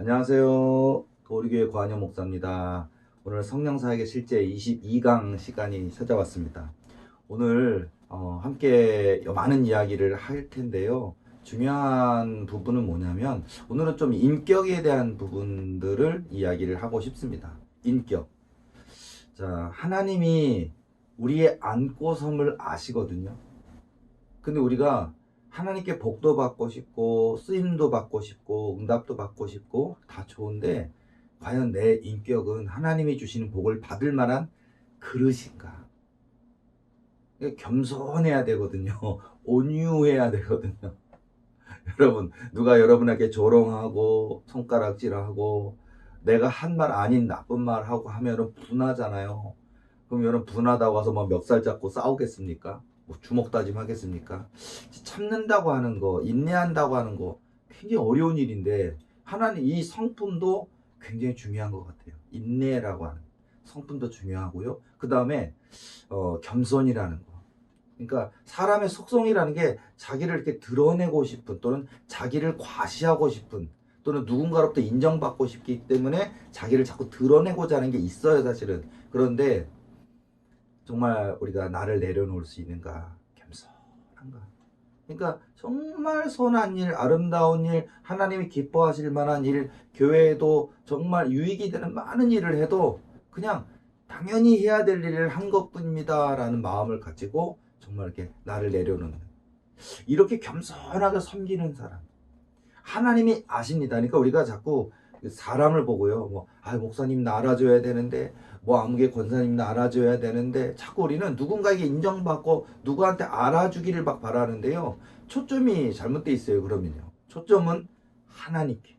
안녕하세요. 도리교회 고한영 목사입니다. 오늘 성령사역의 실제 22강 시간이 찾아왔습니다. 오늘 함께 많은 이야기를 할 텐데요. 중요한 부분은 뭐냐면 오늘은 좀 인격에 대한 부분들을 이야기를 하고 싶습니다. 인격. 자, 하나님이 우리의 안고섬을 아시거든요. 근데 우리가 하나님께 복도 받고 싶고 쓰임도 받고 싶고 응답도 받고 싶고 다 좋은데 과연 내 인격은 하나님이 주시는 복을 받을 만한 그릇인가? 겸손해야 되거든요. 온유해야 되거든요. 여러분, 누가 여러분에게 조롱하고 손가락질하고 내가 한 말 아닌 나쁜 말 하고 하면은 분하잖아요. 그럼 여러분 분하다고 해서 뭐 멱살 잡고 싸우겠습니까? 뭐 주먹 다짐 하겠습니까? 참는다고 하는 거, 인내한다고 하는 거 굉장히 어려운 일인데 하나님 이 성품도 굉장히 중요한 것 같아요. 인내라고 하는 성품도 중요하고요. 그 다음에 겸손이라는 거. 그러니까 사람의 속성이라는 게 자기를 이렇게 드러내고 싶은 또는 자기를 과시하고 싶은 또는 누군가로부터 인정받고 싶기 때문에 자기를 자꾸 드러내고자 하는 게 있어요, 사실은. 그런데 정말 우리가 나를 내려놓을 수 있는가? 겸손한가? 그러니까 정말 선한 일, 아름다운 일, 하나님이 기뻐하실 만한 일, 교회에도 정말 유익이 되는 많은 일을 해도 그냥 당연히 해야 될 일을 한 것뿐입니다 라는 마음을 가지고 정말 이렇게 나를 내려놓는, 이렇게 겸손하게 섬기는 사람 하나님이 아십니다. 그러니까 우리가 자꾸 사람을 보고요. 목사님 나 알아줘야 되는데, 아무개 권사님 나 알아줘야 되는데, 자꾸 우리는 누군가에게 인정받고 누구한테 알아주기를 막 바라는데요. 초점이 잘못돼 있어요. 그러면요. 초점은 하나님께.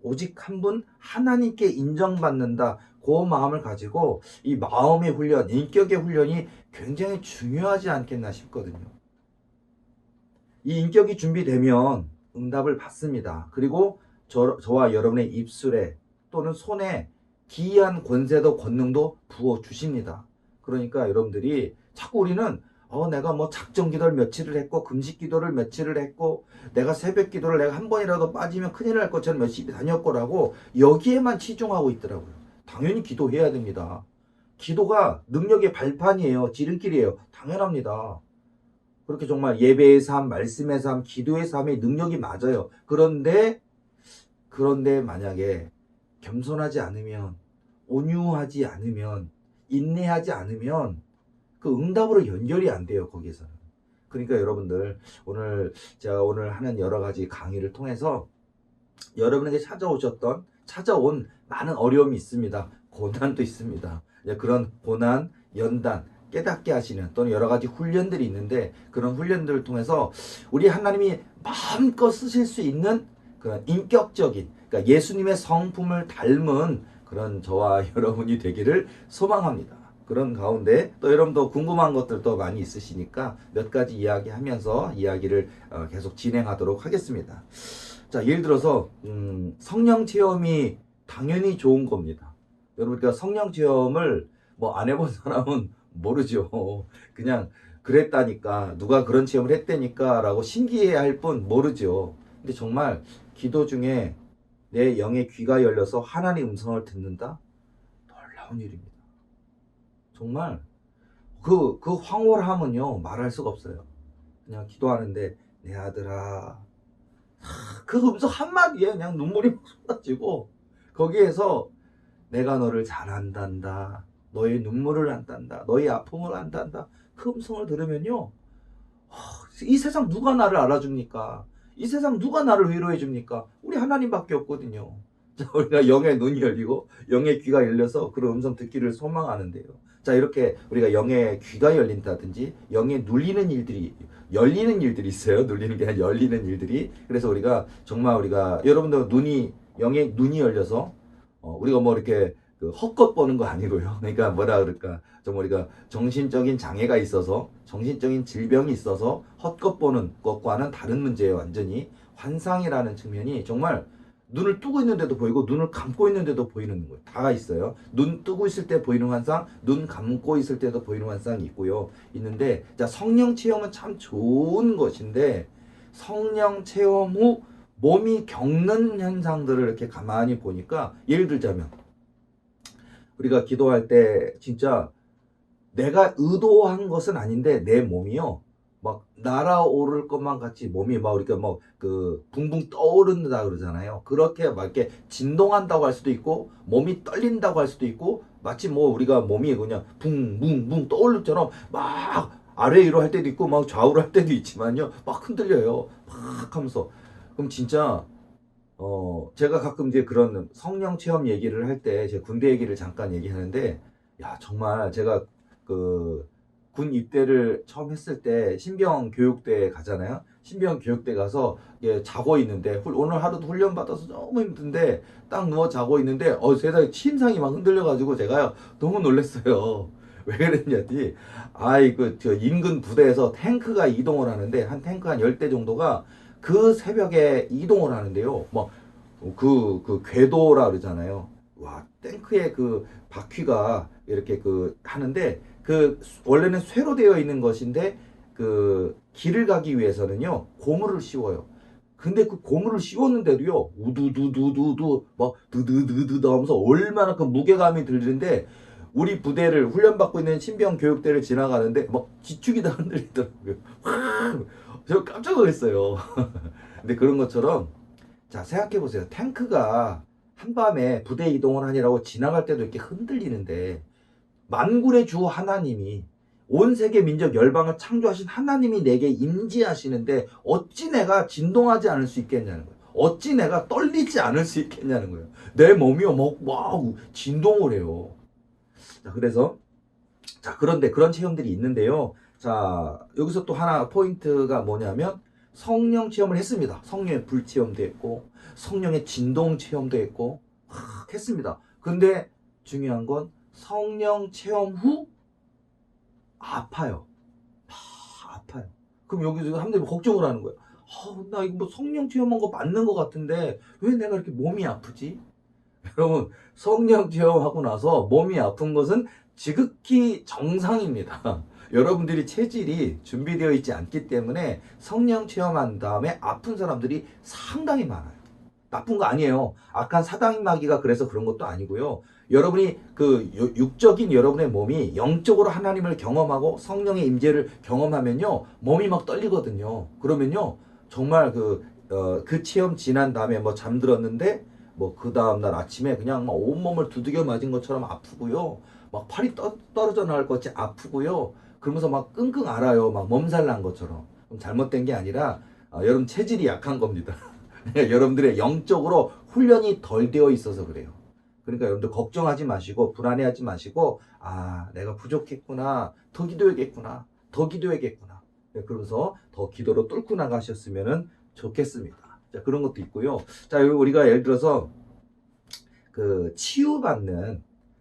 오직 한 분 하나님께 인정받는다. 그 마음을 가지고 이 마음의 훈련, 인격의 훈련이 굉장히 중요하지 않겠나 싶거든요. 이 인격이 준비되면 응답을 받습니다. 그리고 저와 여러분의 입술에 또는 손에 기이한 권세도 권능도 부어 주십니다. 그러니까 여러분들이 자꾸 우리는 내가 작정 기도를 며칠을 했고 금식 기도를 며칠을 했고 내가 새벽 기도를 내가 한 번이라도 빠지면 큰일 날 것처럼 열심히 다녔거라고 여기에만 치중하고 있더라고요. 당연히 기도해야 됩니다. 기도가 능력의 발판이에요. 지름길이에요. 당연합니다. 그렇게 정말 예배의 삶, 말씀의 삶, 기도의 삶의 능력이 맞아요. 그런데 만약에 겸손하지 않으면, 온유하지 않으면, 인내하지 않으면 그 응답으로 연결이 안 돼요, 거기에서는. 그러니까 여러분들 제가 오늘 하는 여러 가지 강의를 통해서 여러분에게 찾아온 많은 어려움이 있습니다. 고난도 있습니다. 그런 고난, 연단, 깨닫게 하시는 또는 여러 가지 훈련들이 있는데 그런 훈련들을 통해서 우리 하나님이 마음껏 쓰실 수 있는 그런 인격적인, 그러니까 예수님의 성품을 닮은 그런 저와 여러분이 되기를 소망합니다. 그런 가운데 또 여러분도 궁금한 것들도 많이 있으시니까 몇 가지 이야기하면서 이야기를 계속 진행하도록 하겠습니다. 자, 예를 들어서 성령 체험이 당연히 좋은 겁니다. 여러분, 그러니까 성령 체험을 안 해본 사람은 모르죠. 그냥 그랬다니까, 누가 그런 체험을 했다니까 라고 신기해야 할 뿐 모르죠. 근데 정말 기도 중에 내 영의 귀가 열려서 하나님의 음성을 듣는다? 놀라운 일입니다. 정말 그 황홀함은요 말할 수가 없어요. 그냥 기도하는데 내 아들아, 그 음성 한마디에 그냥 눈물이 쏟아지고 거기에서 내가 너를 잘한단다, 너의 눈물을 안단다, 너의 아픔을 안단다, 그 음성을 들으면요, 이 세상 누가 나를 알아줍니까? 이 세상 누가 나를 위로해 줍니까? 우리 하나님밖에 없거든요. 자, 우리가 영의 눈이 열리고 영의 귀가 열려서 그런 음성 듣기를 소망하는데요. 자, 이렇게 우리가 영의 귀가 열린다든지 영의 눌리는 일들이, 열리는 일들이 있어요. 눌리는 게 아니라 열리는 일들이. 그래서 우리가 여러분도 영의 눈이 열려서 우리가 이렇게 헛것 보는 거 아니고요. 그러니까 뭐라 그럴까, 좀 우리가 정신적인 장애가 있어서, 정신적인 질병이 있어서 헛것 보는 것과는 다른 문제예요. 완전히 환상이라는 측면이 정말 눈을 뜨고 있는데도 보이고 눈을 감고 있는데도 보이는 거예요. 다 있어요. 눈 뜨고 있을 때 보이는 환상, 눈 감고 있을 때도 보이는 환상이 있는데, 자, 성령 체험은 참 좋은 것인데 성령 체험 후 몸이 겪는 현상들을 이렇게 가만히 보니까 예를 들자면 우리가 기도할 때 진짜 내가 의도한 것은 아닌데 내 몸이요 막 날아오를 것만 같이 몸이 막 우리가 뭐 그 붕붕 떠오른다 그러잖아요. 그렇게 막 이렇게 진동한다고 할 수도 있고 몸이 떨린다고 할 수도 있고 마치 뭐 우리가 몸이 그냥 붕붕붕 떠오를 처럼 막 아래 위로 할 때도 있고 막 좌우로 할 때도 있지만요 막 흔들려요 막 하면서. 그럼 진짜 제가 가끔 이제 그런 성령 체험 얘기를 할 때 제 군대 얘기를 잠깐 얘기하는데 야 정말 제가 그 군 입대를 처음 했을 때 신병 교육대 가잖아요. 신병 교육대 가서 예, 자고 있는데 오늘 하루도 훈련 받아서 너무 힘든데 딱 누워 자고 있는데 세상에 침상이 막 흔들려 가지고 제가요 너무 놀랐어요. 왜 그랬냐니 아이 저 인근 부대에서 탱크가 이동을 하는데 한 탱크 한 10대 정도가 그 새벽에 이동을 하는데요. 뭐 그 궤도라 그러잖아요. 와, 탱크의 그 바퀴가 이렇게 하는데 원래는 쇠로 되어 있는 것인데 그 길을 가기 위해서는요 고무를 씌워요. 근데 그 고무를 씌웠는데도요 우두두두두두 막 드드드드드 하면서 얼마나 그 무게감이 들리는데 우리 부대를 훈련받고 있는 신병 교육대를 지나가는데 막 지축이 다 흔들리더라고요. 저 깜짝 놀랐어요. 근데 그런 것처럼 자, 생각해 보세요. 탱크가 한밤에 부대 이동을 하느라고 지나갈 때도 이렇게 흔들리는데 만군의 주 하나님이 온 세계 민족 열방을 창조하신 하나님이 내게 임재하시는데 어찌 내가 진동하지 않을 수 있겠냐는 거예요. 어찌 내가 떨리지 않을 수 있겠냐는 거예요. 내 몸이요, 막 진동을 해요. 자, 그래서 자, 그런데 그런 체험들이 있는데요. 자, 여기서 또 하나 포인트가 뭐냐면 성령 체험을 했습니다. 성령의 불 체험도 했고 성령의 진동 체험도 했고 했습니다. 근데 중요한 건 성령 체험 후 아파요. 아파요. 그럼 여기서 사람들이 걱정을 하는 거예요. 나 이거 뭐 성령 체험한 거 맞는 것 같은데 왜 내가 이렇게 몸이 아프지? 여러분 성령 체험하고 나서 몸이 아픈 것은 지극히 정상입니다. 여러분들이 체질이 준비되어 있지 않기 때문에 성령 체험한 다음에 아픈 사람들이 상당히 많아요. 나쁜 거 아니에요. 악한 사단의 마귀가 그래서 그런 것도 아니고요. 여러분이 그 육적인 여러분의 몸이 영적으로 하나님을 경험하고 성령의 임재를 경험하면요. 몸이 막 떨리거든요. 그러면요. 정말 그 체험 지난 다음에 뭐 잠들었는데 뭐 그 다음날 아침에 그냥 막 온몸을 두들겨 맞은 것처럼 아프고요. 막 팔이 떨어져 나갈 것 같이 아프고요. 그러면서 막 끙끙 앓아요. 막 몸살 난 것처럼. 그럼 잘못된 게 아니라 여러분 체질이 약한 겁니다. 여러분들의 영적으로 훈련이 덜 되어 있어서 그래요. 그러니까 여러분들 걱정하지 마시고 불안해하지 마시고 내가 부족했구나. 더 기도해야겠구나. 더 기도해야겠구나. 그러면서 더 기도로 뚫고 나가셨으면 좋겠습니다. 자, 그런 것도 있고요. 자, 우리가 예를 들어서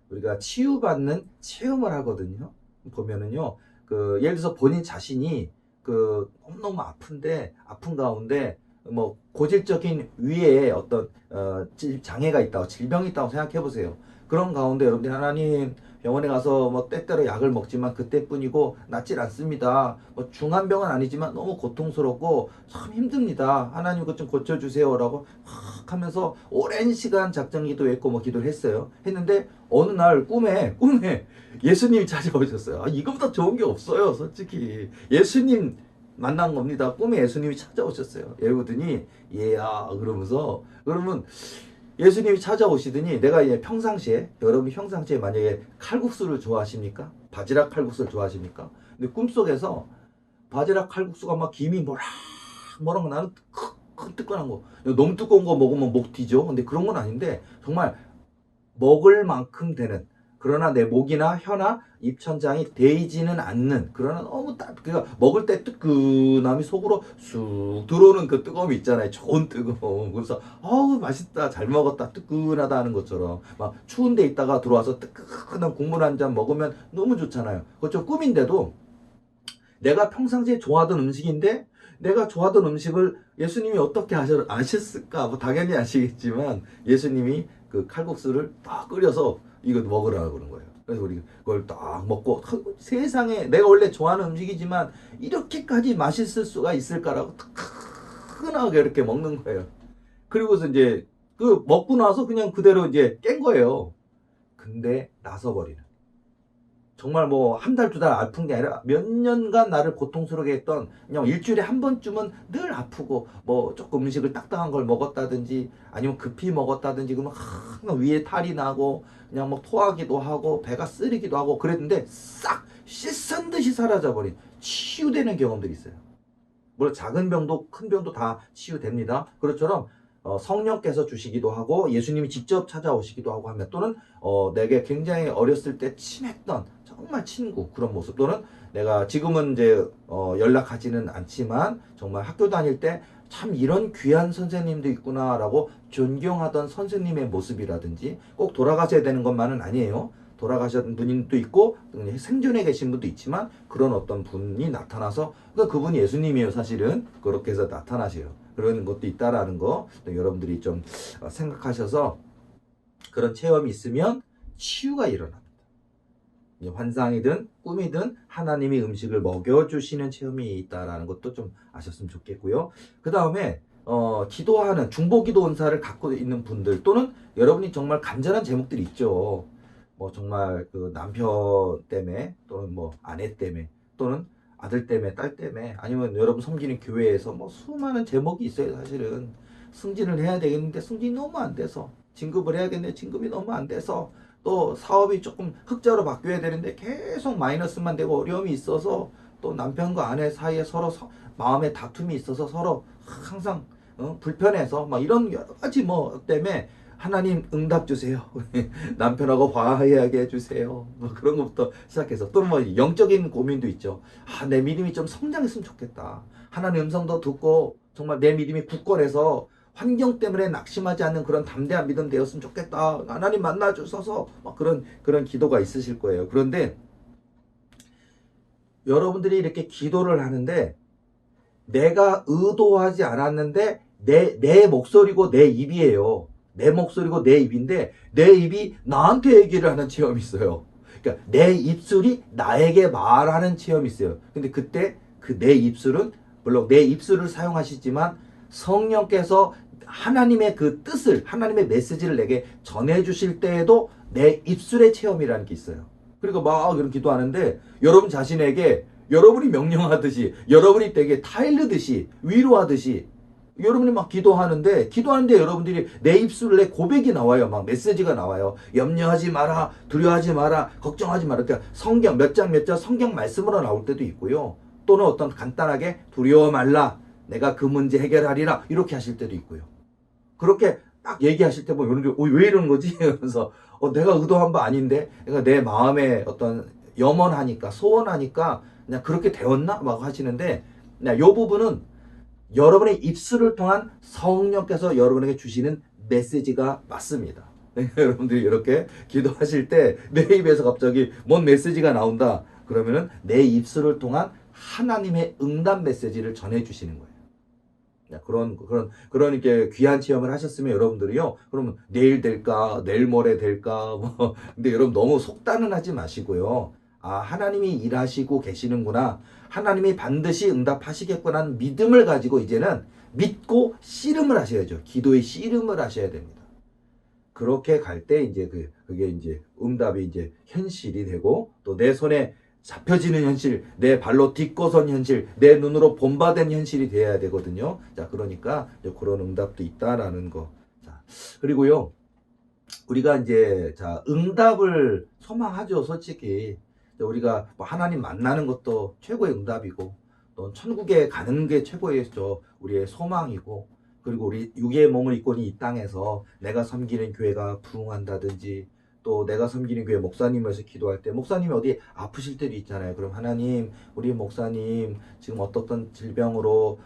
우리가 치유받는 체험을 하거든요. 보면은요. 예를 들어서 본인 자신이 너무너무 아픈 가운데 뭐 고질적인 위에 어떤 장애가 있다고 질병이 있다고 생각해 보세요. 그런 가운데 여러분들 하나님 병원에 가서 뭐 때때로 약을 먹지만 그때뿐이고 낫질 않습니다. 뭐 중한 병은 아니지만 너무 고통스럽고 참 힘듭니다. 하나님 그것 좀 고쳐주세요라고 막 하면서 오랜 시간 작정 기도했고 뭐 기도를 했어요. 했는데 어느 날 꿈에 예수님이 찾아오셨어요. 이거보다 좋은 게 없어요, 솔직히. 예수님 만난 겁니다. 꿈에 예수님이 찾아오셨어요. 이러더니 얘야 그러면서 그러면 예수님이 찾아오시더니 내가 여러분 평상시에 만약에 칼국수를 좋아하십니까? 바지락 칼국수를 좋아하십니까? 근데 꿈속에서 바지락 칼국수가 막 김이 뭐랑 나는 큰 뜨끈한 거 너무 두꺼운 거 먹으면 목 뒤져. 근데 그런 건 아닌데 정말 먹을 만큼 되는 그러나 내 목이나 혀나 입천장이 데이지는 않는 그러나 너무 그러니까 먹을 때 뜨끈함이 속으로 쑥 들어오는 그 뜨거움이 있잖아요. 좋은 뜨거움. 그래서 맛있다 잘 먹었다 뜨끈하다 하는 것처럼 막 추운 데 있다가 들어와서 뜨끈한 국물 한 잔 먹으면 너무 좋잖아요. 그거 좀 꿈인데도 내가 평상시에 좋아하던 음식인데 내가 좋아하던 음식을 예수님이 어떻게 아셨을까? 뭐 당연히 아시겠지만 예수님이 그 칼국수를 딱 끓여서 이거 먹으라고 그러는 거예요. 그래서 우리 그걸 딱 먹고 세상에 내가 원래 좋아하는 음식이지만 이렇게까지 맛있을 수가 있을까라고 뜨끈하게 이렇게 먹는 거예요. 그리고서 이제 그 먹고 나서 그냥 그대로 이제 깬 거예요. 근데 나서버리는. 정말 뭐 한 달, 두 달 아픈 게 아니라 몇 년간 나를 고통스럽게 했던 그냥 일주일에 한 번쯤은 늘 아프고 뭐 조금 음식을 딱딱한 걸 먹었다든지 아니면 급히 먹었다든지 그러면 항상 위에 탈이 나고 그냥 뭐 토하기도 하고 배가 쓰리기도 하고 그랬는데 싹 씻은 듯이 사라져버린 치유되는 경험들이 있어요. 물론 작은 병도 큰 병도 다 치유됩니다. 그것처럼 성령께서 주시기도 하고 예수님이 직접 찾아오시기도 하고 하면 또는 내게 굉장히 어렸을 때 친했던 정말 친구 그런 모습 또는 내가 지금은 이제 연락하지는 않지만 정말 학교 다닐 때 참 이런 귀한 선생님도 있구나라고 존경하던 선생님의 모습이라든지 꼭 돌아가셔야 되는 것만은 아니에요. 돌아가신 분도 있고 생존에 계신 분도 있지만 그런 어떤 분이 나타나서 그분이 예수님이에요. 사실은 그렇게 해서 나타나셔요. 그런 것도 있다라는 거 여러분들이 좀 생각하셔서 그런 체험이 있으면 치유가 일어납니다. 환상이든 꿈이든 하나님이 음식을 먹여주시는 체험이 있다라는 것도 좀 아셨으면 좋겠고요. 그 다음에 기도하는 중보기도 은사를 갖고 있는 분들 또는 여러분이 정말 간절한 제목들이 있죠. 뭐 정말 그 남편 때문에 또는 뭐 아내 때문에 또는 아들 때문에 딸 때문에 아니면 여러분 섬기는 교회에서 뭐 수많은 제목이 있어요. 사실은 승진을 해야 되겠는데 승진이 너무 안 돼서 진급을 해야겠는데 진급이 너무 안 돼서 또 사업이 조금 흑자로 바뀌어야 되는데 계속 마이너스만 되고 어려움이 있어서 또 남편과 아내 사이에 서로 마음의 다툼이 있어서 서로 항상 불편해서 막 이런 여러 가지 뭐 때문에 하나님 응답 주세요. 남편하고 화해하게 해주세요. 뭐 그런 것부터 시작해서 또는 뭐 영적인 고민도 있죠. 내 믿음이 좀 성장했으면 좋겠다. 하나님 음성도 듣고 정말 내 믿음이 굳건해서 환경 때문에 낙심하지 않는 그런 담대한 믿음 되었으면 좋겠다. 하나님 만나 주셔서 막 그런 기도가 있으실 거예요. 그런데 여러분들이 이렇게 기도를 하는데 내가 의도하지 않았는데 내 목소리고 내 입이에요. 내 목소리고 내 입인데 내 입이 나한테 얘기를 하는 체험이 있어요. 그러니까 내 입술이 나에게 말하는 체험이 있어요. 근데 그때 그 내 입술은 물론 내 입술을 사용하시지만 성령께서 하나님의 그 뜻을 하나님의 메시지를 내게 전해 주실 때에도 내 입술의 체험이라는 게 있어요. 그리고 막 그런 기도하는데 여러분 자신에게 여러분이 명령하듯이 여러분이 되게 타일르듯이 위로하듯이 여러분이 막 기도하는데 여러분들이 내 입술로 내 고백이 나와요. 막 메시지가 나와요. 염려하지 마라, 두려워하지 마라, 걱정하지 마라. 그러니까 성경 몇 장 성경 말씀으로 나올 때도 있고요. 또는 어떤 간단하게 두려워 말라, 내가 그 문제 해결하리라 이렇게 하실 때도 있고요. 그렇게 딱 얘기하실 때 보면 여러분들 왜 이러는 거지? 그래서 내가 의도한 바 아닌데, 그러니까 내 마음에 어떤 염원하니까 소원하니까 그냥 그렇게 되었나 막 하시는데, 이 부분은 여러분의 입술을 통한 성령께서 여러분에게 주시는 메시지가 맞습니다. 여러분들이 이렇게 기도하실 때 내 입에서 갑자기 뭔 메시지가 나온다. 그러면은 내 입술을 통한 하나님의 응답 메시지를 전해 주시는 거예요. 그런 이렇게 귀한 체험을 하셨으면 여러분들이요. 그러면 내일 될까, 내일 모레 될까, 뭐. 근데 여러분 너무 속단은 하지 마시고요. 하나님이 일하시고 계시는구나. 하나님이 반드시 응답하시겠구나 하는 믿음을 가지고 이제는 믿고 씨름을 하셔야죠. 기도의 씨름을 하셔야 됩니다. 그렇게 갈 때 이제 그게 이제 응답이 이제 현실이 되고 또 내 손에 잡혀지는 현실, 내 발로 딛고선 현실, 내 눈으로 본받은 현실이 돼야 되거든요. 자, 그러니까 그런 응답도 있다라는 거. 자, 그리고요, 우리가 이제 응답을 소망하죠, 솔직히. 우리가 뭐 하나님 만나는 것도 최고의 응답이고, 또 천국에 가는 게 최고의 우리의 소망이고, 그리고 우리 육의 몸을 입고 이 땅에서 내가 섬기는 교회가 부흥한다든지, 또 내가 섬기는 교회 목사님에서 기도할 때 목사님이 어디 아프실 때도 있잖아요. 그럼 하나님, 우리 목사님 지금 어떤 질병으로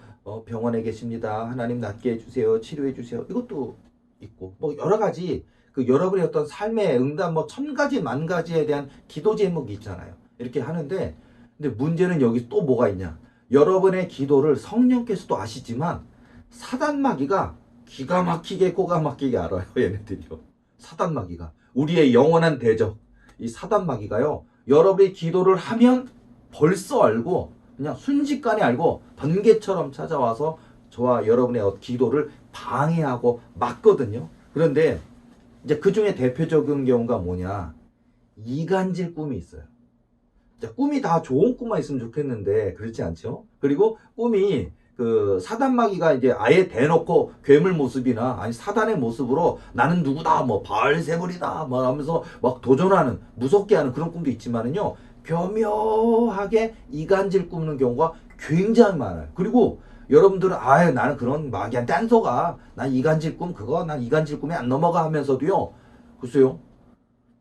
병원에 계십니다. 하나님 낫게 해주세요. 치료해 주세요. 이것도 있고 뭐 여러 가지 여러분의 어떤 삶의 응답 뭐 1000가지 만 가지에 대한 기도 제목이 있잖아요. 이렇게 하는데 근데 문제는 여기 또 뭐가 있냐? 여러분의 기도를 성령께서도 아시지만 사단마귀가 기가 막히게 꼬가 막히게 알아요. 얘네들이요. 사단마귀가 우리의 영원한 대적 이 사단마귀가요. 여러분이 기도를 하면 벌써 알고 그냥 순식간에 알고 번개처럼 찾아와서 저와 여러분의 기도를 방해하고 막거든요. 그런데 이제 그 중에 대표적인 경우가 뭐냐? 이간질 꿈이 있어요. 자, 꿈이 다 좋은 꿈만 있으면 좋겠는데 그렇지 않죠? 그리고 꿈이 그 사단마귀가 이제 아예 대놓고 괴물 모습이나 아니 사단의 모습으로 나는 누구다 뭐 바알세불이다 뭐 하면서 막 도전하는 무섭게 하는 그런 꿈도 있지만은요, 교묘하게 이간질 꾸는 경우가 굉장히 많아요. 그리고 여러분들은 아예 나는 그런 마귀한테 안 속아, 난 이간질 꿈 그거 난 이간질 꿈에 안 넘어가 하면서도요, 글쎄요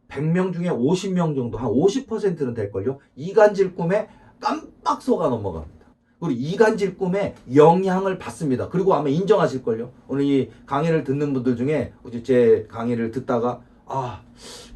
100명 중에 50명 정도, 한 50%는 될걸요, 이간질 꿈에 깜빡 속아 넘어갑니다. 그리고 이간질 꿈에 영향을 받습니다. 그리고 아마 인정하실걸요. 오늘 이 강의를 듣는 분들 중에 제 강의를 듣다가 아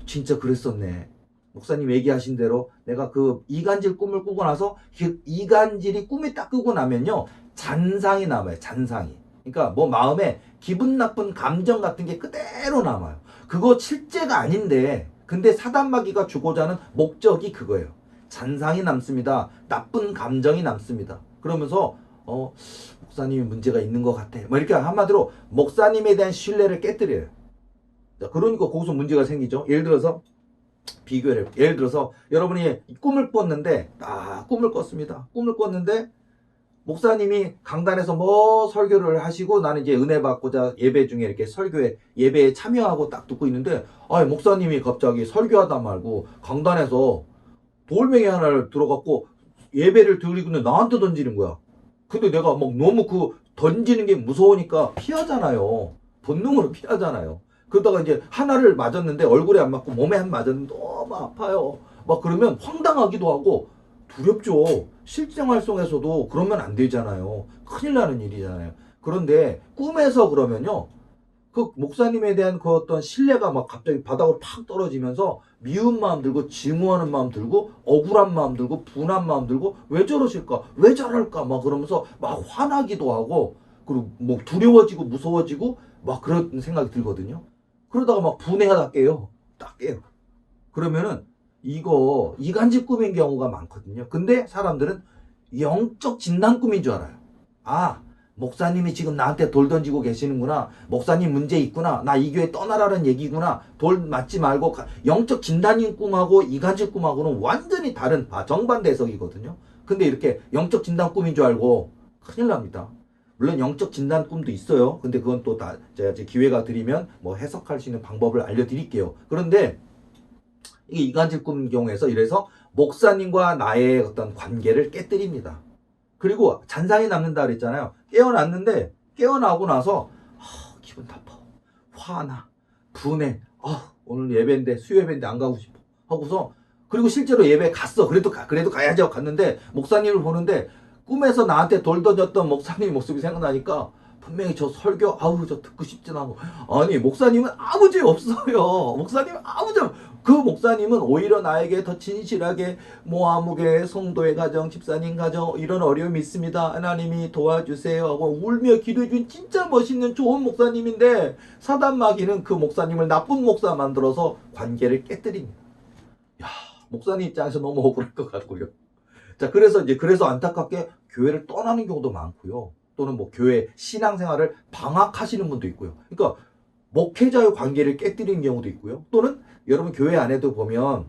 진짜 그랬었네, 목사님 얘기하신 대로 내가 그 이간질 꿈을 꾸고 나서 그 이간질이 꿈에 딱 끄고 나면요, 잔상이 남아요. 잔상이. 그러니까 뭐 마음에 기분 나쁜 감정 같은 게 그대로 남아요. 그거 실제가 아닌데 근데 사단마귀가 주고자 하는 목적이 그거예요. 잔상이 남습니다. 나쁜 감정이 남습니다. 그러면서 목사님이 문제가 있는 것 같아, 뭐 이렇게 한마디로 목사님에 대한 신뢰를 깨뜨려요. 자, 그러니까 거기서 문제가 생기죠. 예를 들어서 비교를 해요. 예를 들어서 여러분이 꿈을 꿨는데 꿈을 꿨습니다. 꿈을 꿨는데 목사님이 강단에서 뭐 설교를 하시고 나는 이제 은혜 받고자 예배 중에 이렇게 예배에 참여하고 딱 듣고 있는데 목사님이 갑자기 설교하다 말고 강단에서 돌멩이 하나를 들어갖고 예배를 드리고 있는데 나한테 던지는 거야. 근데 내가 막 너무 그 던지는 게 무서우니까 피하잖아요. 본능으로 피하잖아요. 그러다가 이제 하나를 맞았는데 얼굴에 안 맞고 몸에 한 맞았는데 너무 아파요. 막 그러면 황당하기도 하고 두렵죠. 실생활 속에서도 그러면 안 되잖아요. 큰일 나는 일이잖아요. 그런데 꿈에서 그러면요, 그 목사님에 대한 그 어떤 신뢰가 막 갑자기 바닥으로 팍 떨어지면서 미운 마음 들고 증오하는 마음 들고 억울한 마음 들고 분한 마음 들고 왜 저러실까 왜 저럴까 막 그러면서 막 화나기도 하고 그리고 뭐 두려워지고 무서워지고 막 그런 생각이 들거든요. 그러다가 막 분해하다 깨요. 딱 깨요. 그러면은 이거 이간질 꿈인 경우가 많거든요. 근데 사람들은 영적 진단 꿈인 줄 알아요. 목사님이 지금 나한테 돌 던지고 계시는구나, 목사님 문제 있구나, 나 이 교회 떠나라는 얘기구나, 돌 맞지 말고. 영적 진단인 꿈하고 이간질 꿈하고는 완전히 다른 정반대 해석이거든요. 근데 이렇게 영적 진단 꿈인 줄 알고 큰일 납니다. 물론 영적 진단 꿈도 있어요. 근데 그건 또 다 제가 기회가 드리면 뭐 해석할 수 있는 방법을 알려드릴게요. 그런데 이게 이간질 꿈 경우에서 이래서 목사님과 나의 어떤 관계를 깨뜨립니다. 그리고 잔상이 남는다 그랬잖아요. 깨어났는데 깨어나고 나서 기분 나빠, 화나, 분해, 오늘 예배인데 수요예배인데 안 가고 싶어 하고서, 그리고 실제로 예배 갔어. 그래도 가야지 하고 갔는데 목사님을 보는데 꿈에서 나한테 돌 던졌던 목사님 모습이 생각나니까 분명히 저 설교 저 듣고 싶진 않고. 아니 목사님은 아무 죄 없어요. 목사님은 아무 죄. 그 목사님은 오히려 나에게 더 진실하게 모아무개 성도의 가정, 집사님 가정 이런 어려움이 있습니다, 하나님이 도와주세요 하고 울며 기도해준 진짜 멋있는 좋은 목사님인데 사단마귀는 그 목사님을 나쁜 목사 만들어서 관계를 깨뜨립니다. 목사님 입장에서 너무 억울할 것 같고요. 자, 그래서 안타깝게 교회를 떠나는 경우도 많고요. 또는 뭐 교회 신앙생활을 방학하시는 분도 있고요. 그러니까 목회자의 관계를 깨뜨리는 경우도 있고요. 또는 여러분 교회 안에도 보면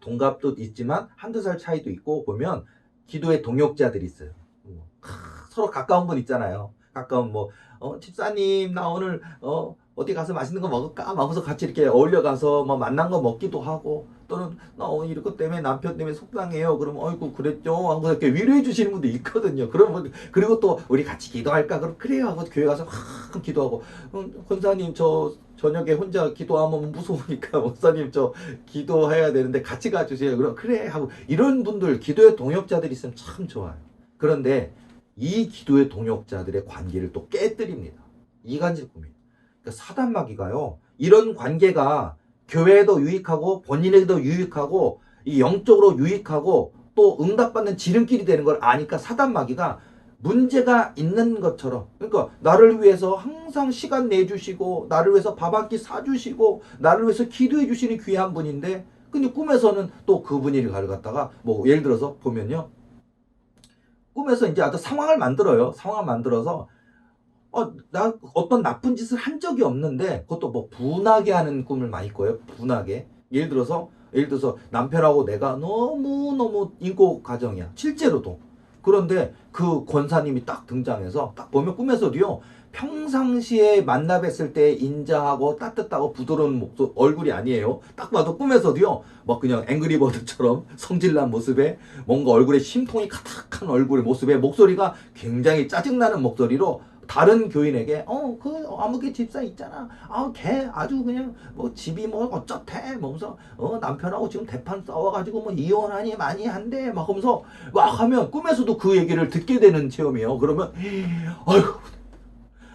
동갑도 있지만 한두 살 차이도 있고 보면 기도의 동역자들이 있어요. 서로 가까운 분 있잖아요. 가까운 집사님 나 오늘 어디 가서 맛있는 거 먹을까? 하고서 같이 이렇게 어울려 가서 뭐 만난 거 먹기도 하고, 또는 나 오늘 이것 때문에 남편 때문에 속상해요. 그러면 어이구 그랬죠 하고 이렇게 위로해 주시는 분도 있거든요. 그러면 그리고 또 우리 같이 기도할까? 그럼 그래요 하고 교회 가서 확 기도하고, 권사님 저 저녁에 혼자 기도하면 무서우니까 목사님 저 기도해야 되는데 같이 가주세요. 그럼 그래 하고, 이런 분들 기도의 동역자들이 있으면 참 좋아요. 그런데 이 기도의 동역자들의 관계를 또 깨뜨립니다. 이간질 꿈입니다. 그러니까 사단마귀가요, 이런 관계가 교회에도 유익하고 본인에게도 유익하고 이 영적으로 유익하고 또 응답받는 지름길이 되는 걸 아니까 사단마귀가 문제가 있는 것처럼, 그러니까 나를 위해서 항상 시간 내주시고 나를 위해서 밥 한 끼 사주시고 나를 위해서 기도해 주시는 귀한 분인데, 근데 꿈에서는 또 그분이 갖다가 뭐 예를 들어서 보면요, 꿈에서 이제 어떤 상황을 만들어요. 상황을 만들어서 나 어떤 나쁜 짓을 한 적이 없는데 그것도 뭐 분하게 하는 꿈을 많이 꿔요. 분하게. 예를 들어서 남편하고 내가 너무너무 인고 가정이야. 실제로도. 그런데 그 권사님이 딱 등장해서 딱 보면 꿈에서도요. 평상시에 만나 뵀을 때 인자하고 따뜻하고 부드러운 얼굴이 아니에요. 딱 봐도 꿈에서도요. 막 그냥 앵그리버드처럼 성질난 모습에 뭔가 얼굴에 심통이 가득한 얼굴의 모습에 목소리가 굉장히 짜증나는 목소리로 다른 교인에게 아무개 집사 있잖아. 걔 아주 그냥 뭐 집이 뭐 어쩌대. 뭐면서 남편하고 지금 대판 싸워가지고 뭐 이혼하니 많이 한대. 막 하면서 막 하면 꿈에서도 그 얘기를 듣게 되는 체험이에요. 그러면 아이고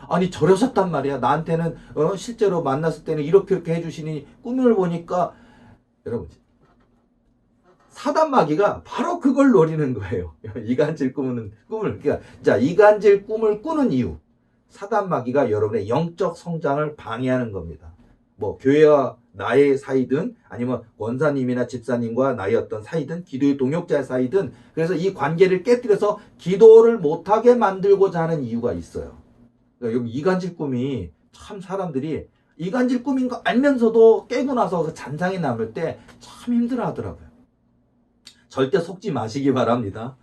아니 저러셨단 말이야. 나한테는 실제로 만났을 때는 이렇게 해주시니 꿈을 보니까 여러분 사단마귀가 바로 그걸 노리는 거예요. 이간질 꿈을 그러니까 자 이간질 꿈을 꾸는 이유 사단마귀가 여러분의 영적 성장을 방해하는 겁니다. 뭐 교회와 나의 사이든 아니면 원사님이나 집사님과 나의 어떤 사이든 기도의 동역자의 사이든 그래서 이 관계를 깨뜨려서 기도를 못하게 만들고자 하는 이유가 있어요. 그러니까 여기 이간질 꿈이 참 사람들이 이간질 꿈인 거 알면서도 깨고 나서 그 잔상이 남을 때 참 힘들어 하더라고요. 절대 속지 마시기 바랍니다.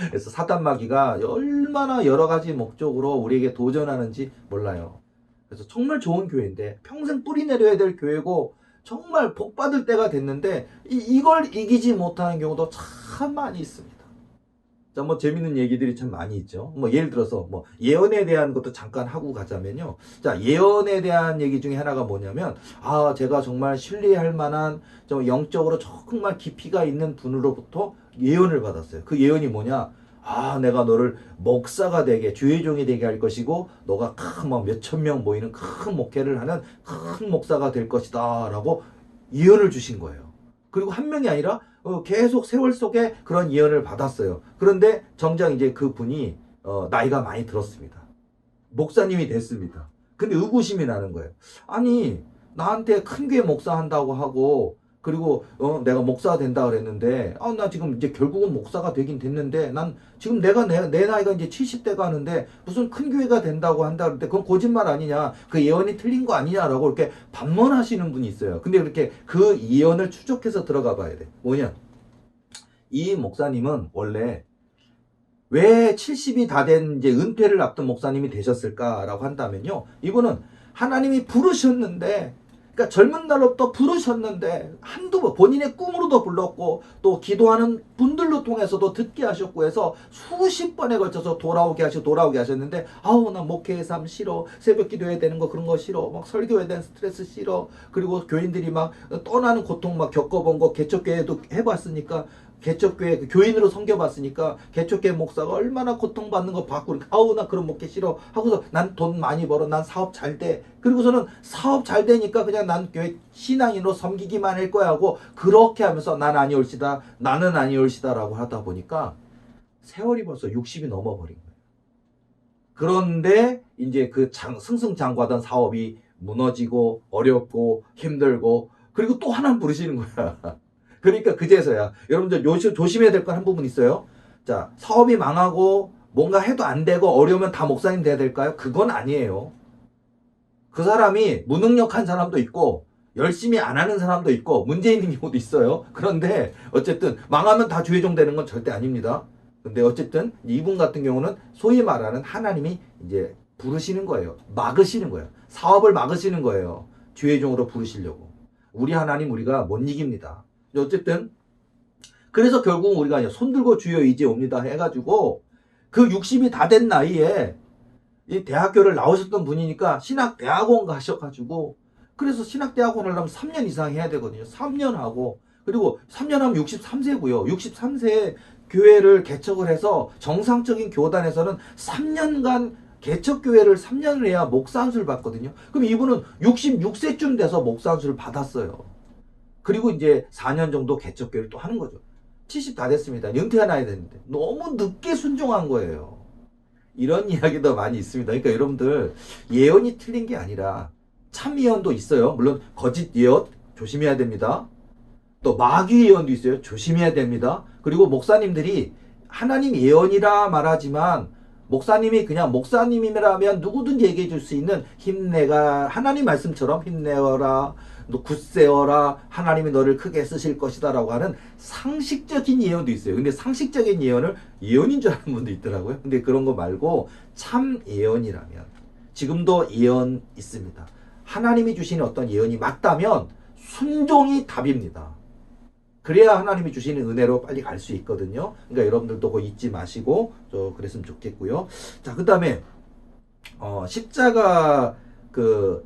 그래서 사단마귀가 얼마나 여러 가지 목적으로 우리에게 도전하는지 몰라요. 그래서 정말 좋은 교회인데 평생 뿌리 내려야 될 교회고 정말 복 받을 때가 됐는데 이걸 이기지 못하는 경우도 참 많이 있습니다. 자, 뭐 재밌는 얘기들이 참 많이 있죠. 뭐 예를 들어서 뭐 예언에 대한 것도 잠깐 하고 가자면요. 자, 예언에 대한 얘기 중에 하나가 뭐냐면 제가 정말 신뢰할 만한 좀 영적으로 정말 깊이가 있는 분으로부터 예언을 받았어요. 그 예언이 뭐냐? 내가 너를 목사가 되게 주의종이 되게 할 것이고 너가 큰 막 몇천 명 모이는 큰 목회를 하는 큰 목사가 될 것이다라고 예언을 주신 거예요. 그리고 한 명이 아니라 계속 세월 속에 그런 예언을 받았어요. 그런데 정작 이제 그 분이 나이가 많이 들었습니다. 목사님이 됐습니다. 근데 의구심이 나는 거예요. 아니 나한테 큰 교회 목사한다고 하고 그리고 내가 목사가 된다 그랬는데 나 지금 이제 결국은 목사가 되긴 됐는데 난 지금 내 나이가 이제 70대가 하는데 무슨 큰 교회가 된다고 한다 그럴 때 그건 거짓말 아니냐 그 예언이 틀린 거 아니냐라고 이렇게 반문하시는 분이 있어요. 근데 그렇게 그 예언을 추적해서 들어가 봐야 돼. 뭐냐 이 목사님은 원래 왜 70이 다 된 이제 은퇴를 앞둔 목사님이 되셨을까라고 한다면요 이분은 하나님이 부르셨는데 그러니까 젊은 날부터 부르셨는데 한두 번 본인의 꿈으로도 불렀고 또 기도하는 분들로 통해서도 듣게 하셨고 해서 수십 번에 걸쳐서 돌아오게 하셨는데 나 목회의 삶 싫어 새벽 기도해야 되는 거 그런 거 싫어 막 설교해야 되는 스트레스 싫어 그리고 교인들이 막 떠나는 고통 막 겪어본 거 개척교회도 해봤으니까 개척교회 교인으로 섬겨봤으니까 개척교회 목사가 얼마나 고통받는 거 봤고 나 그런 목회 싫어 하고서 난 돈 많이 벌어 난 사업 잘 돼 그리고서는 사업 잘 되니까 그냥 난 교회 신앙인으로 섬기기만 할 거야 하고 그렇게 하면서 나는 아니올시다 라고 하다 보니까 세월이 벌써 60이 넘어버린 거예요. 그런데 이제 그 승승장구하던 사업이 무너지고 어렵고 힘들고 그리고 또 하나 부르시는 거야. 그러니까 그제서야 여러분들 조심해야 될 건 한 부분 있어요. 자, 사업이 망하고 뭔가 해도 안 되고 어려우면 다 목사님 돼야 될까요? 그건 아니에요. 그 사람이 무능력한 사람도 있고 열심히 안 하는 사람도 있고 문제 있는 경우도 있어요. 그런데 어쨌든 망하면 다 주의종 되는 건 절대 아닙니다. 근데 어쨌든 이분 같은 경우는 소위 말하는 하나님이 이제 부르시는 거예요. 막으시는 거예요. 사업을 막으시는 거예요. 주의종으로 부르시려고. 우리 하나님 우리가 못 이깁니다. 어쨌든 그래서 결국 우리가 손들고 주여 이제 옵니다 해가지고 그 60이 다 된 나이에 이 대학교를 나오셨던 분이니까 신학대학원 가셔가지고 그래서 신학대학원을 하면 3년 이상 해야 되거든요. 3년 하고 그리고 3년 하면 63세고요. 63세에 교회를 개척을 해서 정상적인 교단에서는 3년간 개척교회를 3년을 해야 목사 안수를 받거든요. 그럼 이분은 66세쯤 돼서 목사 안수를 받았어요. 그리고 이제 4년 정도 개척교회를 또 하는 거죠. 70 다 됐습니다. 은퇴가 나야 되는데 너무 늦게 순종한 거예요. 이런 이야기도 많이 있습니다. 그러니까 여러분들 예언이 틀린 게 아니라 참 예언도 있어요. 물론 거짓 예언 조심해야 됩니다. 또 마귀 예언도 있어요. 조심해야 됩니다. 그리고 목사님들이 하나님 예언이라 말하지만 목사님이 그냥 목사님이라면 누구든지 얘기해 줄 수 있는 힘내가 하나님 말씀처럼 힘내어라, 너 굳세어라, 하나님이 너를 크게 쓰실 것이다 라고 하는 상식적인 예언도 있어요. 근데 상식적인 예언을 예언인 줄 아는 분도 있더라고요. 근데 그런 거 말고 참 예언이라면 지금도 예언 있습니다. 하나님이 주시는 어떤 예언이 맞다면 순종이 답입니다. 그래야 하나님이 주시는 은혜로 빨리 갈 수 있거든요. 그러니까 여러분들도 그거 잊지 마시고 그랬으면 좋겠고요. 자, 그 다음에 십자가 그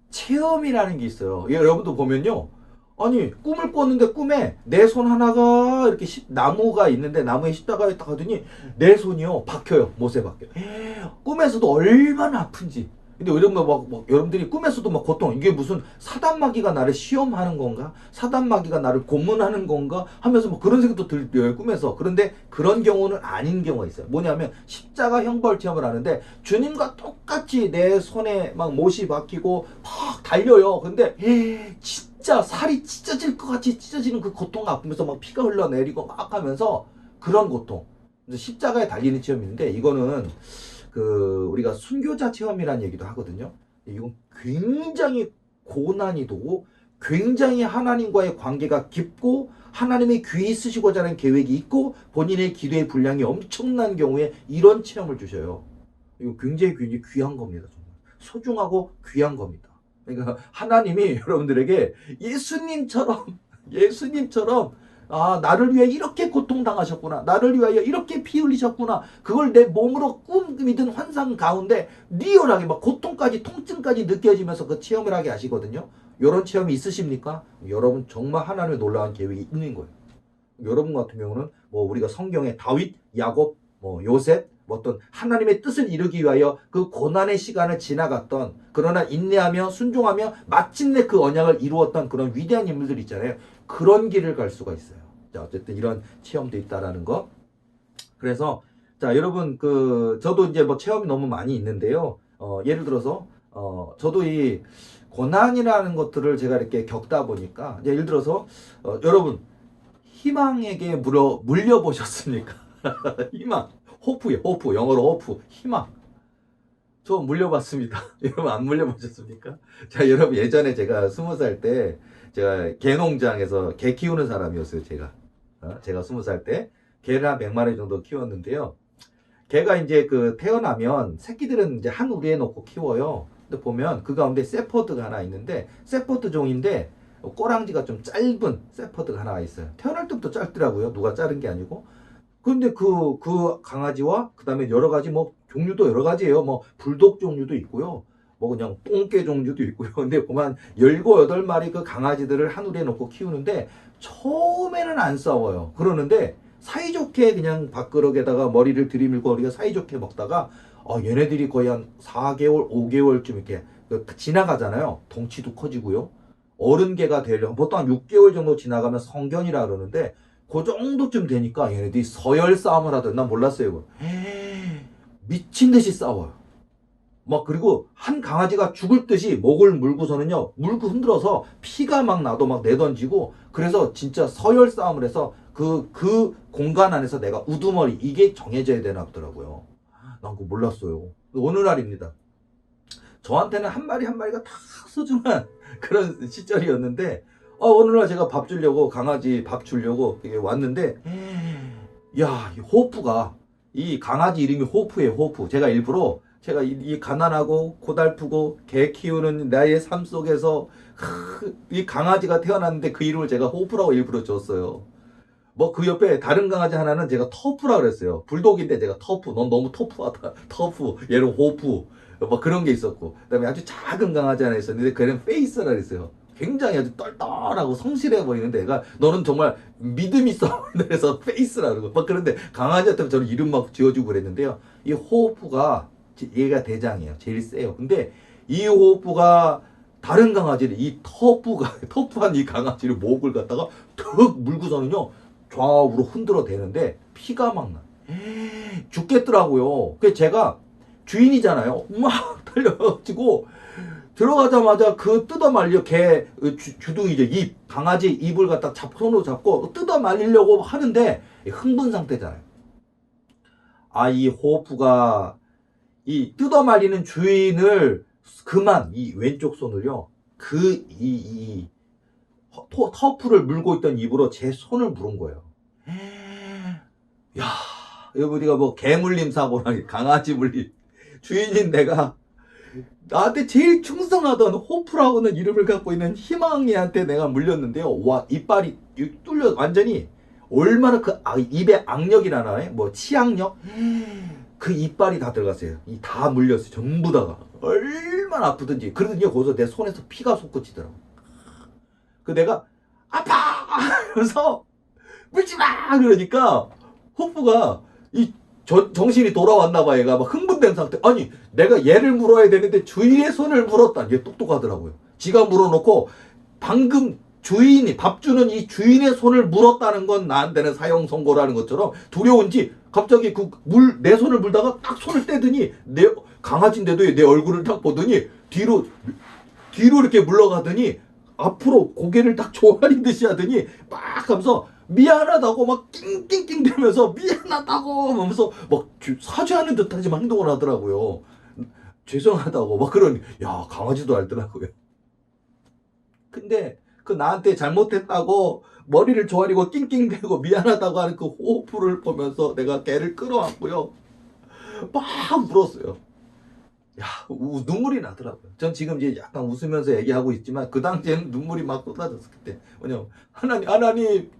체험이라는 게 있어요. 여러분도 보면요. 아니 꿈을 꿨는데 꿈에 내 손 하나가 이렇게 나무가 있는데 나무에 십자가에 딱 하더니 내 손이요 박혀요. 못에 박혀요. 꿈에서도 얼마나 아픈지. 근데 여러분들이 꿈에서도 막 고통, 이게 무슨 사단마귀가 나를 시험하는 건가? 사단마귀가 나를 고문하는 건가? 하면서 뭐 그런 생각도 들어요, 꿈에서. 그런데 그런 경우는 아닌 경우가 있어요. 뭐냐면 십자가 형벌 체험을 하는데 주님과 똑같이 내 손에 막 못이 박히고 막 달려요. 근데 진짜 살이 찢어질 것 같이 찢어지는 그 고통과 아프면서 막 피가 흘러내리고 막 하면서 그런 고통. 십자가에 달리는 체험인데 이거는 우리가 순교자 체험이라는 얘기도 하거든요. 이건 굉장히 고난이도고 굉장히 하나님과의 관계가 깊고 하나님의 귀히 쓰시고자 하는 계획이 있고 본인의 기도의 분량이 엄청난 경우에 이런 체험을 주셔요. 이거 굉장히 귀한 겁니다. 정말. 소중하고 귀한 겁니다. 그러니까 하나님이 여러분들에게 예수님처럼 나를 위해 이렇게 고통당하셨구나. 나를 위하여 이렇게 피 흘리셨구나. 그걸 내 몸으로 꿈이든 환상 가운데 리얼하게 막 고통까지 통증까지 느껴지면서 그 체험을 하게 하시거든요. 이런 체험이 있으십니까? 여러분 정말 하나님의 놀라운 계획이 있는 거예요. 여러분 같은 경우는 뭐 우리가 성경에 다윗, 야곱, 요셉 어떤 하나님의 뜻을 이루기 위하여 그 고난의 시간을 지나갔던 그러나 인내하며 순종하며 마침내 그 언약을 이루었던 그런 위대한 인물들 있잖아요. 그런 길을 갈 수가 있어요. 자, 어쨌든 이런 체험도 있다라는 거. 그래서 자, 여러분 저도 이제 뭐 체험이 너무 많이 있는데요. 예를 들어서 저도 이 고난이라는 것들을 제가 이렇게 겪다 보니까 예를 들어서 여러분 희망에게 물려 보셨습니까? 희망. 호프요, 호프. 영어로 호프. 희망. 저 물려봤습니다. 여러분 안 물려보셨습니까? 자, 여러분 예전에 제가 20살 때 제가 개농장에서 개 키우는 사람이었어요, 제가. 제가 20살 때 개를 한 100마리 정도 키웠는데요. 개가 이제 태어나면 새끼들은 이제 한 우리에 놓고 키워요. 근데 보면 그 가운데 세퍼드가 하나 있는데 세퍼드 종인데 꼬랑지가 좀 짧은 세퍼드가 하나 있어요. 태어날 때부터 짧더라고요. 누가 자른 게 아니고. 근데 그 강아지와 그 다음에 여러 가지 뭐 종류도 여러 가지예요. 뭐 불독 종류도 있고요. 뭐 그냥 똥개 종류도 있고요. 근데 보면 17, 8마리 그 강아지들을 한 우리에 놓고 키우는데 처음에는 안 싸워요. 그러는데 사이좋게 그냥 밥그릇에다가 머리를 들이밀고 우리가 사이좋게 먹다가 얘네들이 거의 한 4개월, 5개월쯤 이렇게 지나가잖아요. 덩치도 커지고요. 어른개가 되려면 보통 한 6개월 정도 지나가면 성견이라 그러는데 그 정도쯤 되니까 얘네들이 서열 싸움을 하던 난 몰랐어요. 미친 듯이 싸워요. 막 그리고 한 강아지가 죽을 듯이 목을 물고서는요 물고 흔들어서 피가 막 나도 막 내던지고 그래서 진짜 서열 싸움을 해서 그 공간 안에서 내가 우두머리 이게 정해져야 되나 보더라고요. 난 그거 몰랐어요. 어느 날입니다. 저한테는 한 마리 한 마리가 다 소중한 그런 시절이었는데 어느 날 제가 밥 주려고 강아지 밥 주려고 왔는데 야, 이 호프가 이 강아지 이름이 호프예요. 호프. 제가 일부러 이 가난하고 고달프고 개 키우는 나의 삶 속에서 이 강아지가 태어났는데 그 이름을 제가 호프라고 일부러 줬어요. 뭐 그 옆에 다른 강아지 하나는 제가 터프라 그랬어요. 불독인데 제가 터프. 넌 너무 터프하다. 터프. 얘는 호프. 뭐 그런 게 있었고. 그다음에 아주 작은 강아지 하나 있었는데 걔는 페이스라 그랬어요. 굉장히 아주 떨떨하고 성실해 보이는데 애가 너는 정말 믿음이 있어. 그래서 페이스라 그러고 막 그런데 강아지한테 저는 이름 막 지어주고 그랬는데요. 이 호프가 얘가 대장이에요. 제일 세요. 근데 이 호프가 다른 강아지를 이 터프한 이 강아지를 목을 갖다가 툭 물고서는요 좌우로 흔들어 대는데 피가 막 나. 죽겠더라고요. 그래서 제가 주인이잖아요. 막 달려가지고 들어가자마자 그 뜯어 말려 개 주둥이죠. 강아지 입을 갖다 손으로 잡고 뜯어 말리려고 하는데 흥분 상태잖아요. 이 호프가 이 뜯어말리는 주인을 그만 이 왼쪽 손을요 터프를 물고 있던 입으로 제 손을 물은 거예요. 야, 여러분 우리가 뭐 개물림 사고나 강아지 물림 주인인 내가 나한테 제일 충성하던 호프라고는 이름을 갖고 있는 희망이한테 내가 물렸는데요. 와, 이빨이 뚫려 완전히 얼마나 입에 악력이라나 뭐 치악력 그 이빨이 다 들어갔어요. 다 물렸어요. 전부 다가 얼마나 아프든지. 그러더니 거기서 내 손에서 피가 솟구치더라고. 그 내가 아파 하면서 물지마 그러니까 호프가 정신이 돌아왔나 봐. 얘가 막 흥분된 상태. 아니 내가 얘를 물어야 되는데 주인의 손을 물었다. 얘 똑똑하더라고요. 지가 물어놓고 방금 주인이 밥 주는 이 주인의 손을 물었다는 건 나한테는 사형 선고라는 것처럼 두려운지 갑자기 내 손을 물다가 딱 손을 떼더니 내 강아지인데도 내 얼굴을 딱 보더니 뒤로 이렇게 물러가더니 앞으로 고개를 딱 조아리듯이 하더니 막 하면서 미안하다고 막 낑낑낑 대면서 미안하다고 하면서 막 사죄하는 듯하지만 행동을 하더라고요. 죄송하다고 막 그러니 야 강아지도 알더라고요. 근데 그 나한테 잘못했다고 머리를 조아리고 낑낑대고 미안하다고 하는 그 호흡을 보면서 내가 걔를 끌어안고요. 막 울었어요. 야, 눈물이 나더라고요. 전 지금 이제 약간 웃으면서 얘기하고 있지만 그 당시에는 눈물이 막 쏟아졌을 때. 왜냐면 하나님,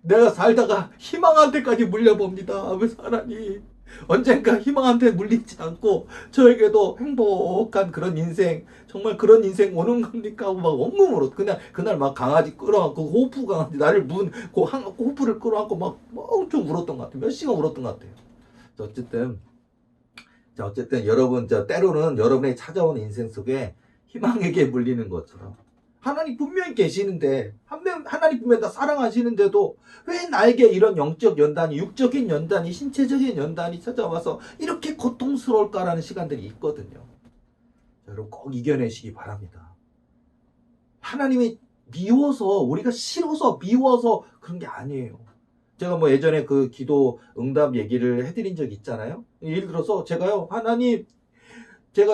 내가 살다가 희망한테까지 물려봅니다. 하면서 하나님, 언젠가 희망한테 물리지 않고 저에게도 행복한 그런 인생, 정말 그런 인생 오는 겁니까? 하고 막 엉엉 울었. 그날 막 강아지 끌어안고 호프 강아지 나를 호프를 끌어안고 막 엄청 울었던 것 같아요. 몇 시간 울었던 것 같아요. 어쨌든 여러분 때로는 여러분의 찾아온 인생 속에 희망에게 물리는 것처럼 하나님 분명히 계시는데 하나님 분명히 다 사랑하시는데도 왜 나에게 이런 영적 연단이 육적인 연단이 신체적인 연단이 찾아와서 이렇게 고통스러울까라는 시간들이 있거든요. 여러분 꼭 이겨내시기 바랍니다. 하나님이 미워서 우리가 싫어서 미워서 그런 게 아니에요. 제가 뭐 예전에 그 기도 응답 얘기를 해드린 적 있잖아요. 예를 들어서 제가요 하나님 제가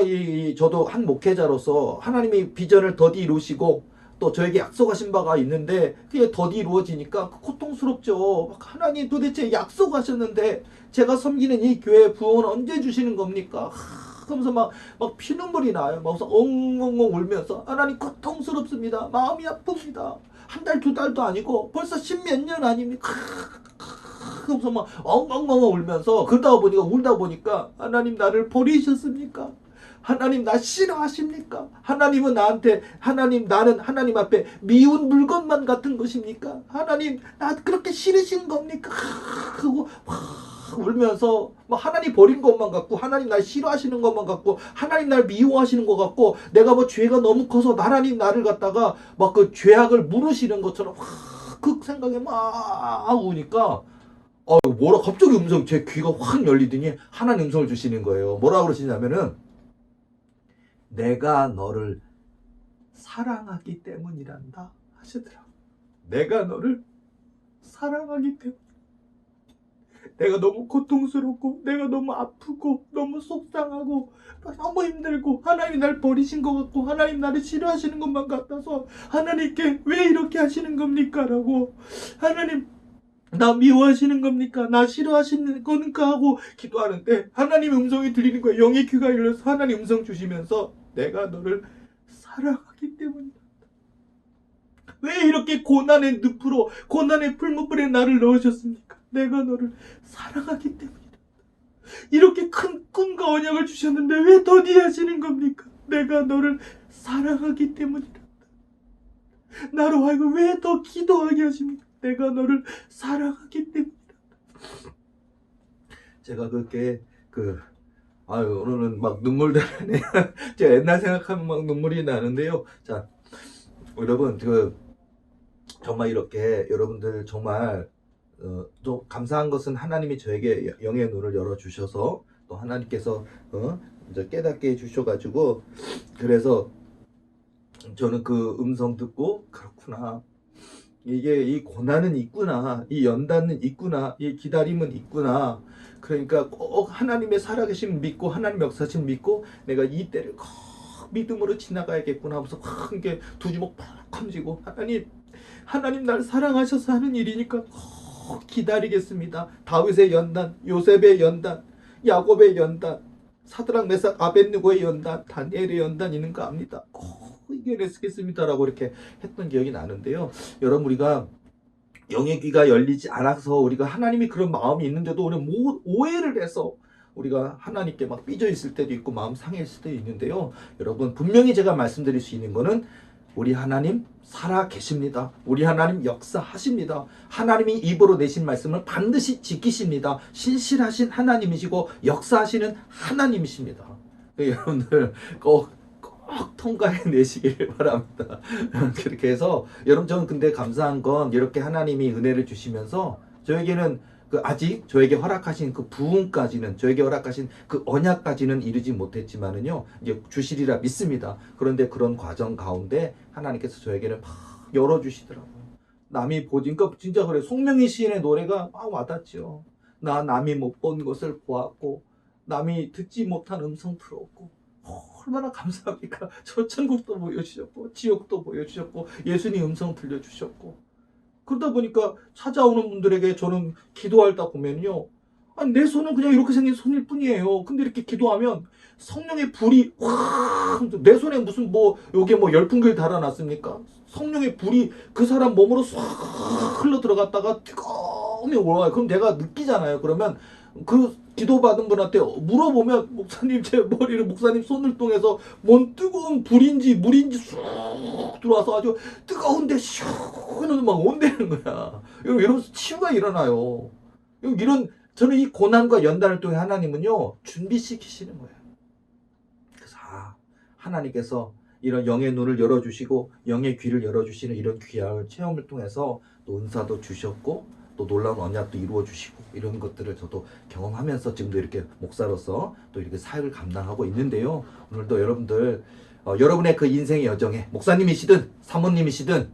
저도 한 목회자로서 하나님이 비전을 더디 이루시고 또 저에게 약속하신 바가 있는데 그게 더디 이루어지니까 고통스럽죠. 하나님 도대체 약속하셨는데 제가 섬기는 이 교회 부흥은 언제 주시는 겁니까? 하면서 막 피눈물이 나요. 막 엉엉엉 울면서 하나님 고통스럽습니다. 마음이 아픕니다. 한 달, 두 달도 아니고 벌써 십몇 년 아닙니까? 그러면서 막 엉엉엉 울면서 울다 보니까 하나님 나를 버리셨습니까? 하나님 나 싫어하십니까? 나는 하나님 앞에 미운 물건만 같은 것입니까? 하나님 나 그렇게 싫으신 겁니까? 하고 울면서 하나님 버린 것만 같고 하나님 날 싫어하시는 것만 같고 하나님 날 미워하시는 것 같고 내가 뭐 죄가 너무 커서 하나님 나를 갖다가 막 그 죄악을 물으시는 것처럼 그 생각에 막 오니까 갑자기 제 귀가 확 열리더니 하나님 음성을 주시는 거예요. 뭐라 그러시냐면은 내가 너를 사랑하기 때문이란다 하시더라고요. 내가 너를 사랑하기 때문에 내가 너무 고통스럽고 내가 너무 아프고 너무 속상하고 너무 힘들고 하나님이 날 버리신 것 같고 하나님 나를 싫어하시는 것만 같아서 하나님께 왜 이렇게 하시는 겁니까? 라고 하나님 나 미워하시는 겁니까? 나 싫어하시는 겁니까? 하고 기도하는데 하나님 음성이 들리는 거예요. 영의 귀가 열려서 하나님 음성 주시면서 내가 너를 사랑하기 때문이다. 왜 이렇게 고난의 늪으로 고난의 풀무불에 나를 넣으셨습니까? 내가 너를 사랑하기 때문이다. 이렇게 큰 꿈과 언약을 주셨는데 왜 더디하시는 겁니까? 내가 너를 사랑하기 때문이다. 나로 하여금 왜 더 기도하게 하십니까? 내가 너를 사랑하기 때문이다. 제가 그렇게 오늘은 막 눈물도 나네요. 제가 옛날 생각하면 막 눈물이 나는데요. 자, 여러분 정말 이렇게 여러분들 정말 또 감사한 것은 하나님이 저에게 영의 눈을 열어주셔서 또 하나님께서 이제 깨닫게 해주셔가지고 그래서 저는 그 음성 듣고 그렇구나 이게 이 고난은 있구나, 이 연단은 있구나, 이 기다림은 있구나. 그러니까 꼭 하나님의 살아계심 믿고 하나님 역사심 믿고 내가 이 때를 꼭 믿음으로 지나가야겠구나 하면서 확 이게 두 주먹 팍 얹고 하나님 날 사랑하셔서 하는 일이니까 꼭 기다리겠습니다. 다윗의 연단, 요셉의 연단, 야곱의 연단, 사드락 메삭 아벳느고의 연단, 다니엘의 연단 있는가 합니다. 꼭 이겨내겠습니다라고 이렇게 했던 기억이 나는데요. 여러분 우리가 영의 귀가 열리지 않아서 우리가 하나님이 그런 마음이 있는데도 우리 오해를 해서 우리가 하나님께 막 삐져 있을 때도 있고 마음 상해 있을 때도 있는데요. 여러분 분명히 제가 말씀드릴 수 있는 거는 우리 하나님 살아 계십니다. 우리 하나님 역사하십니다. 하나님이 입으로 내신 말씀을 반드시 지키십니다. 신실하신 하나님이시고 역사하시는 하나님이십니다. 여러분들 꼭 통과해내시길 바랍니다. 그렇게 해서 여러분 저는 근데 감사한 건 이렇게 하나님이 은혜를 주시면서 저에게는 아직 저에게 허락하신 그 부흥까지는 저에게 허락하신 그 언약까지는 이루지 못했지만은요 이제 주시리라 믿습니다. 그런데 그런 과정 가운데 하나님께서 저에게는 막 열어주시더라고요. 남이 보지, 그러니까 진짜 그래. 송명희 시인의 노래가 막 와닿죠. 나 남이 못 본 것을 보았고 남이 듣지 못한 음성 들었고 얼마나 감사합니까? 저 천국도 보여주셨고 지옥도 보여주셨고 예수님 음성 들려주셨고 그러다 보니까 찾아오는 분들에게 저는 기도할 때 보면요 아니, 내 손은 그냥 이렇게 생긴 손일 뿐이에요. 근데 이렇게 기도하면 성령의 불이 확내 손에 무슨 뭐 여기에 뭐 열풍기를 달아놨습니까? 성령의 불이 그 사람 몸으로 싹 흘러 들어갔다가 뜨거움이 올라와요. 그럼 내가 느끼잖아요. 그러면 그 기도받은 분한테 물어보면 목사님 제 머리를 목사님 손을 통해서 뭔 뜨거운 불인지 물인지 쑥 들어와서 아주 뜨거운데 시원한 막 온다는 거야. 이러면서 치유가 일어나요. 이런 저는 이 고난과 연단을 통해 하나님은요 준비시키시는 거예요. 그래서 하나님께서 이런 영의 눈을 열어주시고 영의 귀를 열어주시는 이런 귀한 체험을 통해서 또 은사도 주셨고 또 놀라운 언약도 이루어 주시고 이런 것들을 저도 경험하면서 지금도 이렇게 목사로서 또 이렇게 사역을 감당하고 있는데요. 오늘도 여러분들 여러분의 그 인생의 여정에 목사님이시든 사모님이시든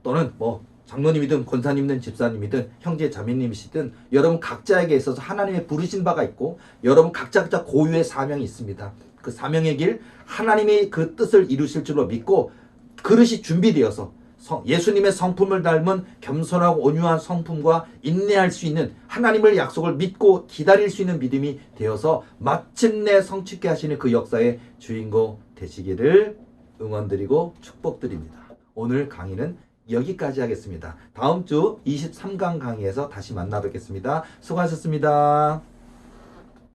또는 뭐 장로님이든 권사님이든 집사님이든 형제 자매님이시든 여러분 각자에게 있어서 하나님의 부르신 바가 있고 여러분 각자 고유의 사명이 있습니다. 그 사명의 길 하나님이 그 뜻을 이루실 줄로 믿고 그릇이 준비되어서 예수님의 성품을 닮은 겸손하고 온유한 성품과 인내할 수 있는 하나님의 약속을 믿고 기다릴 수 있는 믿음이 되어서 마침내 성취케 하시는 그 역사의 주인공 되시기를 응원드리고 축복드립니다. 오늘 강의는 여기까지 하겠습니다. 다음 주 23강 강의에서 다시 만나 뵙겠습니다. 수고하셨습니다.